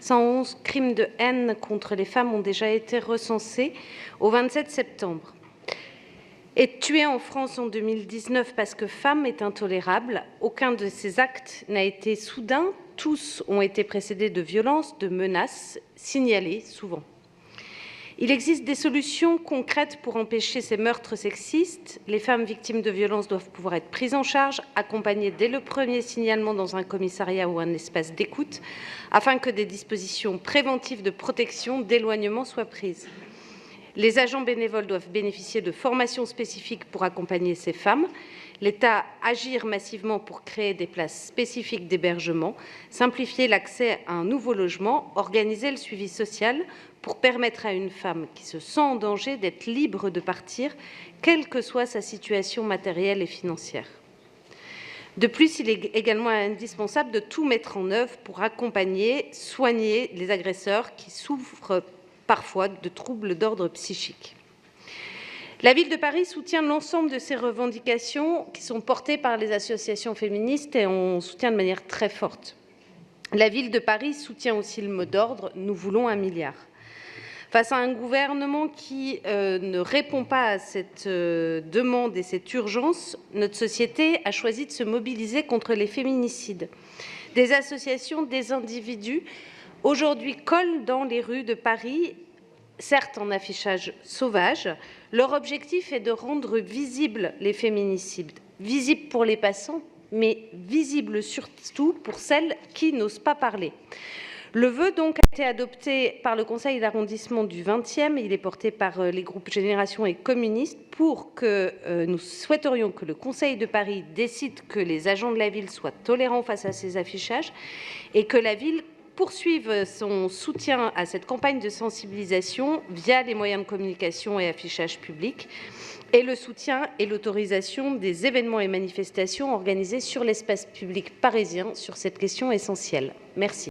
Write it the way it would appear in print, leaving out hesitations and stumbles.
111 crimes de haine contre les femmes ont déjà été recensés au 27 septembre. Être tué en France en 2019 parce que femme est intolérable. Aucun de ces actes n'a été soudain. Tous ont été précédés de violences, de menaces, signalées souvent. Il existe des solutions concrètes pour empêcher ces meurtres sexistes. Les femmes victimes de violences doivent pouvoir être prises en charge, accompagnées dès le premier signalement dans un commissariat ou un espace d'écoute, afin que des dispositions préventives de protection, d'éloignement soient prises. Les agents bénévoles doivent bénéficier de formations spécifiques pour accompagner ces femmes. L'État agir massivement pour créer des places spécifiques d'hébergement, simplifier l'accès à un nouveau logement, organiser le suivi social pour permettre à une femme qui se sent en danger d'être libre de partir, quelle que soit sa situation matérielle et financière. De plus, il est également indispensable de tout mettre en œuvre pour accompagner, soigner les agresseurs qui souffrent parfois de troubles d'ordre psychique. La Ville de Paris soutient l'ensemble de ces revendications qui sont portées par les associations féministes et on soutient de manière très forte. La Ville de Paris soutient aussi le mot d'ordre « Nous voulons 1 milliard ». Face à un gouvernement qui ne répond pas à cette demande et cette urgence, notre société a choisi de se mobiliser contre les féminicides. Des associations, des individus, aujourd'hui collent dans les rues de Paris, certes en affichage sauvage. Leur objectif est de rendre visibles les féminicides, visibles pour les passants, mais visibles surtout pour celles qui n'osent pas parler. Le vœu donc a été adopté par le Conseil d'arrondissement du 20e, il est porté par les groupes Génération et communistes pour que nous souhaiterions que le Conseil de Paris décide que les agents de la ville soient tolérants face à ces affichages et que la ville poursuive son soutien à cette campagne de sensibilisation via les moyens de communication et affichage public et le soutien et l'autorisation des événements et manifestations organisés sur l'espace public parisien sur cette question essentielle. Merci.